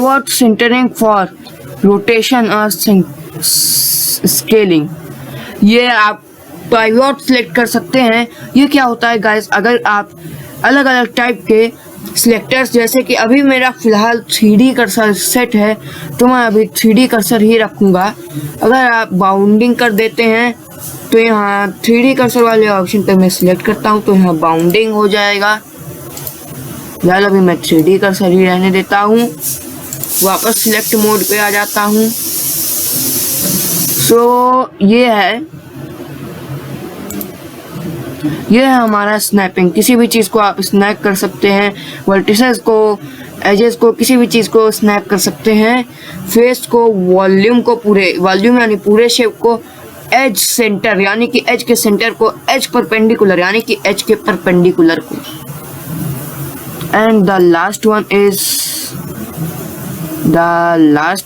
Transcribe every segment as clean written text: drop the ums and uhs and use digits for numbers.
Pivot centering for rotation और scaling. ये आप पाइवट सिलेक्ट कर सकते हैं। ये क्या होता है गाइस, अगर आप अलग अलग टाइप के सिलेक्टर्स, जैसे कि अभी मेरा फ़िलहाल 3D कर्सर सेट है तो मैं अभी 3D कर्सर ही रखूँगा। अगर आप बाउंडिंग कर देते हैं तो यहाँ 3D कर्सर वाले ऑप्शन पे मैं सिलेक्ट करता हूँ तो यहाँ बाउंडिंग हो जाएगा। यार अभी मैं 3D कर्सर ही रहने देता हूँ, वापस सिलेक्ट मोड पे आ जाता हूँ। सो ये है हमारा स्नैपिंग। किसी भी चीज़ को आप स्नैप कर सकते हैं, वर्टिसेस को, एजेस को, किसी भी चीज़ को स्नैप कर सकते हैं। फेस को, वॉल्यूम को, पूरे वॉल्यूम यानी पूरे शेप को, एज सेंटर यानी कि एज के सेंटर को, एज परपेंडिकुलर यानी कि एज के परपेंडिकुलर को। And the last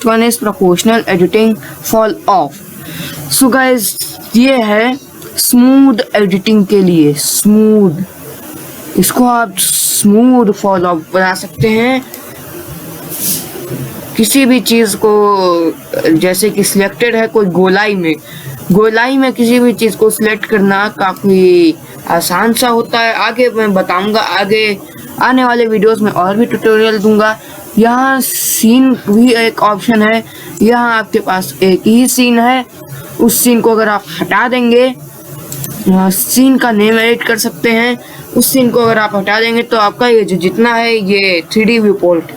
one is proportional editing fall of. So guys ये है स्मूथ एडिटिंग के लिए। स्मूथ, इसको आप स्मूथ फॉल ऑफ बना सकते हैं। किसी भी चीज़ को, जैसे कि सिलेक्टेड है कोई गोलाई में किसी भी चीज़ को सिलेक्ट करना काफ़ी आसान सा होता है। आगे मैं बताऊंगा, आगे आने वाले वीडियोस में और भी ट्यूटोरियल दूंगा। यहाँ सीन भी एक ऑप्शन है। यहाँ आपके पास एक ही सीन है, उस सीन को अगर आप हटा देंगे, सीन का नेम एडिट कर सकते हैं। उस सीन को अगर आप हटा देंगे तो आपका ये जो जितना है ये 3D व्यू पोर्ट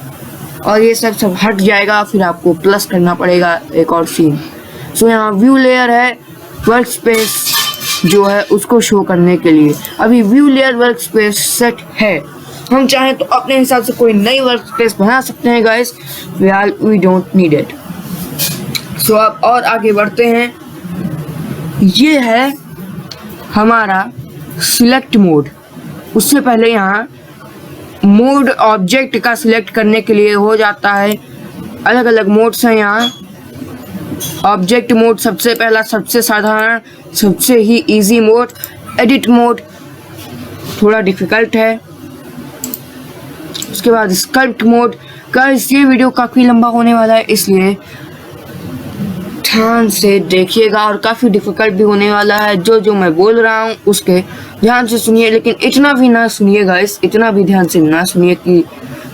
और ये सब हट जाएगा। फिर आपको प्लस करना पड़ेगा एक और सीन। सो यहाँ व्यू लेयर है, वर्क स्पेस जो है उसको शो करने के लिए। अभी view layer work space set है, हम चाहें तो अपने हिसाब से कोई नई वर्क स्पेस बना सकते हैं guys. We don't need it. So अब और आगे बढ़ते हैं। ये है हमारा सिलेक्ट मोड। उससे पहले यहाँ मोड ऑब्जेक्ट का सिलेक्ट करने के लिए हो जाता है। अलग अलग मोड्स हैं यहाँ। ऑब्जेक्ट मोड सबसे पहला, सबसे साधारण, सबसे ही इजी मोड। एडिट मोड थोड़ा डिफिकल्ट है। उसके बाद स्कल्प्ट मोड। गाइस ये वीडियो काफ़ी लंबा होने वाला है, इसलिए ध्यान से देखिएगा और काफ़ी डिफिकल्ट भी होने वाला है। जो मैं बोल रहा हूँ उसके ध्यान से सुनिए, लेकिन इतना भी ना सुनिए गाइस, इतना भी ध्यान से ना सुनिए कि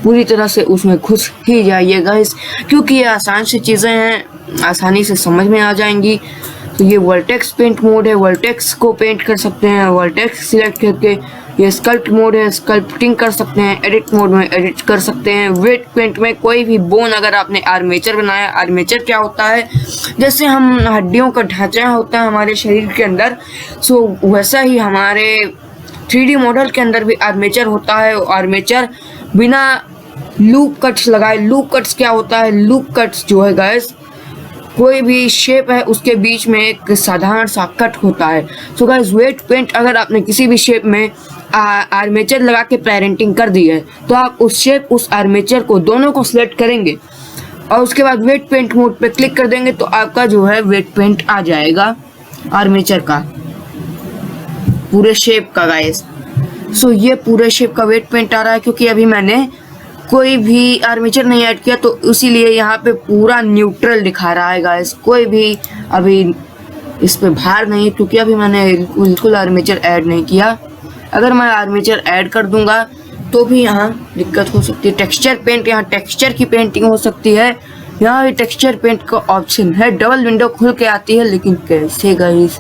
पूरी तरह से उसमें घुस ही जाइए गाइस, क्योंकि ये आसान सी चीज़ें हैं, आसानी से समझ में आ जाएंगी। तो ये वर्टेक्स पेंट मोड है, वर्टेक्स को पेंट कर सकते हैं। वर्टेक्स सिलेक्ट करके ये स्कल्प्ट मोड है, स्कल्प्टिंग कर सकते हैं। एडिट मोड में एडिट कर सकते हैं। वेट पेंट में कोई भी बोन, अगर आपने आर्मेचर बनाया, आर्मेचर क्या होता है, जैसे हम हड्डियों का ढांचा होता है हमारे शरीर के अंदर, सो वैसा ही हमारे 3D मॉडल के अंदर भी आर्मेचर होता है। आर्मेचर बिना लूप कट्स लगाए, लूप कट्स क्या होता है, लूप कट्स जो है गाइस, कोई भी शेप है उसके बीच में एक साधारण सा कट होता है। सो गाइस वेट पेंट, अगर आपने किसी भी शेप में आर्मेचर लगा के पेरेंटिंग कर दी है तो आप उस शेप, उस आर्मेचर को, दोनों को सिलेक्ट करेंगे और उसके बाद वेट पेंट मोड पे क्लिक कर देंगे तो आपका जो है वेट पेंट आ जाएगा आर्मेचर का, पूरे शेप का गाइस। सो ये पूरे शेप का वेट पेंट आ रहा है क्योंकि अभी मैंने कोई भी आर्मेचर नहीं ऐड किया, तो इसीलिए यहाँ पे पूरा न्यूट्रल दिखा रहा है गाइस। कोई भी अभी इस पे भार नहीं, क्योंकि अभी मैंने बिल्कुल आर्मेचर ऐड नहीं किया। अगर मैं आर्मेचर ऐड कर दूंगा तो भी यहाँ दिक्कत हो सकती है। टेक्सचर पेंट, यहाँ टेक्सचर की पेंटिंग हो सकती है। यहाँ भी टेक्सचर पेंट का ऑप्शन है, डबल विंडो खुल के आती है, लेकिन कैसे गाइस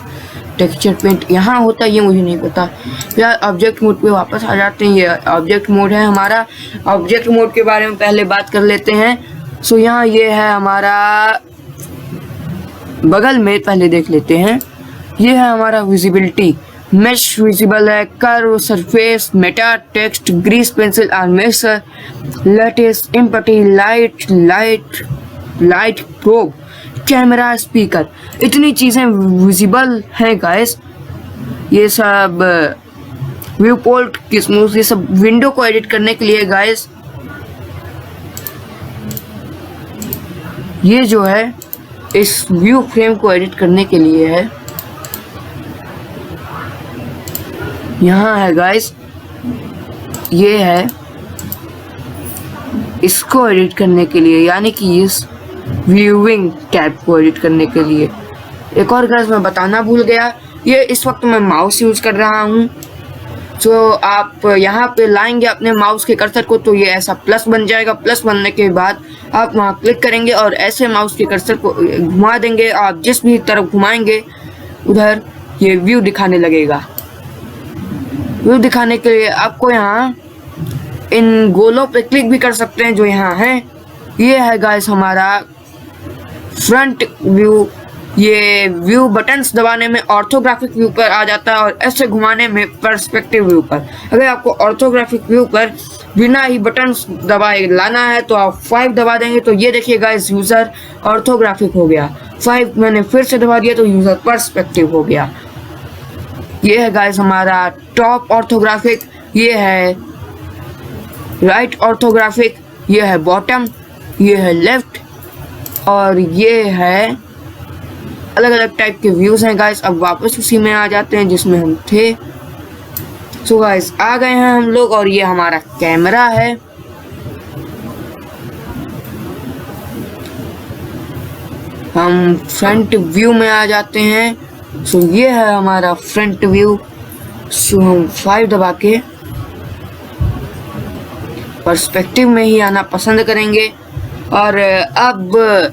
टेक्सचर पेंट यहाँ होता है ये मुझे नहीं पता। यार ऑब्जेक्ट मोड पे वापस आ जाते हैं। ये ऑब्जेक्ट मोड है हमारा। ऑब्जेक्ट मोड के बारे में पहले बात कर लेते हैं। सो यहाँ ये है हमारा, बगल में पहले देख लेते हैं। ये है हमारा विजिबिलिटी। मेश विजिबल है, curve, surface, meta, text, grease pencil, armature, lattice, empty, light probe, camera, speaker, इतनी चीज़ें विजिबल हैं गाइस। ये सब व्यू पोर्ट, किस्मूस, ये सब विंडो को एडिट करने के लिए गाइस। ये जो है इस व्यू फ्रेम को एडिट करने के लिए है। यहाँ है गाइस, ये है इसको एडिट करने के लिए, यानी कि इस व्यूइंग टैब को एडिट करने के लिए। एक और गाइस मैं बताना भूल गया, ये इस वक्त मैं माउस यूज कर रहा हूँ। तो आप यहाँ पे लाएंगे अपने माउस के कर्सर को, तो ये ऐसा प्लस बन जाएगा। प्लस बनने के बाद आप वहाँ क्लिक करेंगे और ऐसे माउस के कर्सर को घुमा देंगे। आप जिस भी तरफ घुमाएंगे उधर ये व्यू दिखाने लगेगा। व्यू दिखाने के लिए आपको यहाँ इन गोलों पे क्लिक भी कर सकते हैं जो यहाँ है। ये है गाइस हमारा फ्रंट व्यू। ये व्यू बटन्स दबाने में ऑर्थोग्राफिक व्यू पर आ जाता है और ऐसे घुमाने में पर्सपेक्टिव व्यू पर। अगर आपको ऑर्थोग्राफिक व्यू पर बिना ही बटन्स दबाए लाना है तो आप 5 दबा देंगे, तो ये देखिए गाइस यूजर ऑर्थोग्राफिक हो गया। 5 मैंने फिर से दबा दिया तो यूजर पर्सपेक्टिव हो गया। ये है गाइस हमारा टॉप ऑर्थोग्राफिक, ये है राइट ऑर्थोग्राफिक, ये है बॉटम, ये है लेफ्ट और ये है अलग अलग टाइप के व्यूज हैं गाइस। अब वापस उसी में आ जाते हैं जिसमें हम थे। सो गाइस आ गए हैं हम लोग और ये हमारा कैमरा है। हम फ्रंट व्यू में आ जाते हैं। सो ये है हमारा फ्रंट व्यू। सो हम 5 दबा के पर्सपेक्टिव में ही आना पसंद करेंगे। और अब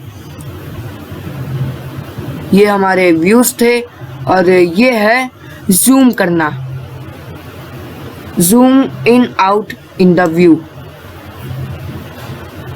ये हमारे व्यूज थे और ये है जूम करना, zoom in out in the view.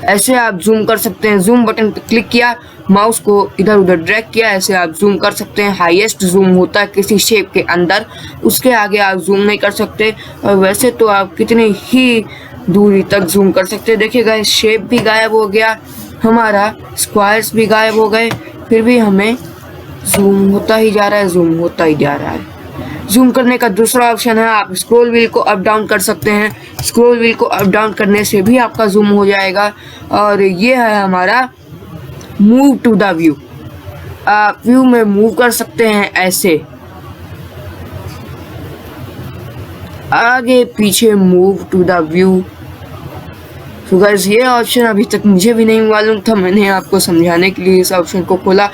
ऐसे आप जूम कर सकते हैं। जूम बटन पर क्लिक किया, माउस को इधर उधर ड्रैग किया, ऐसे आप जूम कर सकते हैं। हाईएस्ट जूम होता है किसी शेप के अंदर, उसके आगे आप जूम नहीं कर सकते। और वैसे तो आप कितनी ही दूरी तक जूम कर सकते हैं। देखिए गाइस शेप भी गायब हो गया, हमारा स्क्वायर्स भी गायब हो गए, फिर भी हमें जूम होता ही जा रहा है, जूम होता ही जा रहा है। जूम करने का दूसरा ऑप्शन है, आप स्क्रॉल व्हील को अप डाउन कर सकते हैं। स्क्रॉल व्हील को अप डाउन करने से भी आपका जूम हो जाएगा। और ये है हमारा मूव टू द व्यू। आप व्यू में मूव कर सकते हैं ऐसे, आगे पीछे मूव टू द व्यू। तो गाइस ये ऑप्शन अभी तक मुझे भी नहीं मालूम था, मैंने आपको समझाने के लिए इस ऑप्शन को खोला।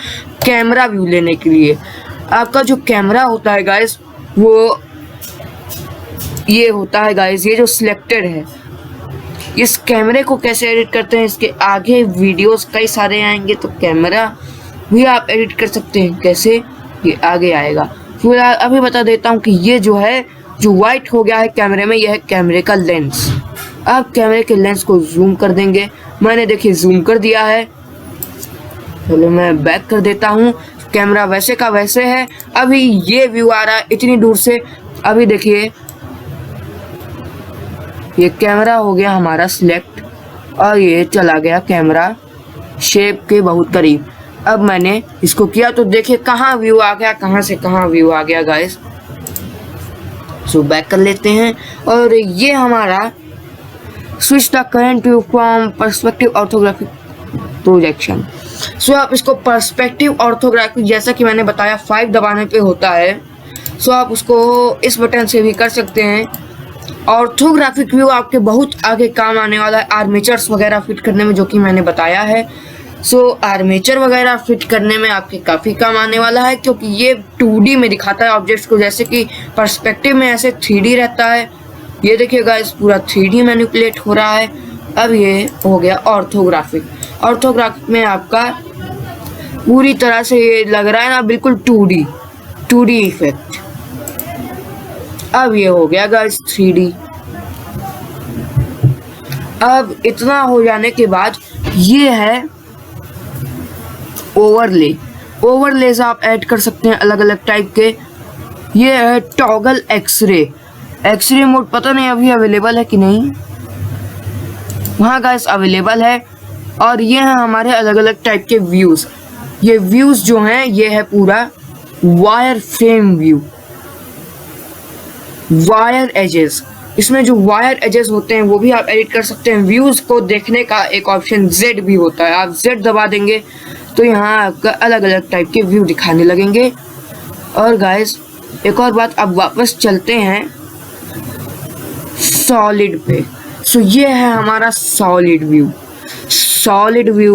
कैमरा व्यू लेने के लिए आपका जो कैमरा होता है गाइस वो ये होता है गाइस, ये जो सिलेक्टेड है। इस कैमरे को कैसे एडिट करते हैं इसके आगे वीडियोस कई सारे आएंगे, तो कैमरा भी आप एडिट कर सकते हैं कैसे, ये आगे आएगा। फिलहाल अभी बता देता हूँ कि ये जो है जो वाइट हो गया है कैमरे में, यह है कैमरे का लेंस। आप कैमरे के लेंस को जूम कर देंगे। मैंने देखिए जूम कर दिया है। चलो मैं बैक कर देता हूँ। कैमरा वैसे का वैसे है। अभी ये व्यू आ रहा है इतनी दूर से। अभी देखिए ये कैमरा हो गया हमारा सिलेक्ट और ये चला गया कैमरा शेप के बहुत करीब। अब मैंने इसको किया तो देखिए कहाँ व्यू आ गया, कहाँ से कहाँ व्यू आ गया गाइस। सो बैक कर लेते हैं और ये हमारा switch the current view from perspective orthographic projection. So आप इसको पर्सपेक्टिव ऑर्थोग्राफिक जैसा कि मैंने बताया 5 दबाने पे होता है। सो आप उसको इस बटन से भी कर सकते हैं। ऑर्थोग्राफिक व्यू आपके बहुत आगे काम आने वाला है आर्मेचर्स वगैरह फिट करने में, जो कि मैंने बताया है। सो आर्मेचर वगैरह फिट करने में आपके काफ़ी काम आने वाला है, क्योंकि ये 2D में दिखाता है ऑब्जेक्ट्स को, जैसे कि पर्सपेक्टिव में ऐसे 3D रहता है। ये देखिए गाइस पूरा 3D मैनिपुलेट हो रहा है। अब ये हो गया ऑर्थोग्राफिक। ऑर्थोग्राफिक में आपका पूरी तरह से ये लग रहा है ना बिल्कुल 2D इफेक्ट। अब ये हो गया गाइस 3D। अब इतना हो जाने के बाद ये है ओवरले। ओवरलेज आप ऐड कर सकते हैं अलग अलग टाइप के। ये है टॉगल एक्सरे। एक्सरे मोड पता नहीं अभी अवेलेबल है कि नहीं, वहाँ गाइस अवेलेबल है। और ये है हमारे अलग अलग टाइप के व्यूज़। ये व्यूज़ जो हैं ये है पूरा wire frame view, wire edges. इसमें जो वायर एजेस होते हैं वो भी आप एडिट कर सकते हैं। व्यूज़ को देखने का एक ऑप्शन Z भी होता है, आप Z दबा देंगे तो यहाँ आपका अलग अलग टाइप के व्यू दिखाने लगेंगे। और गाइस एक और बात, अब वापस चलते हैं सॉलिड पे। सो ये है हमारा सॉलिड व्यू। Solid view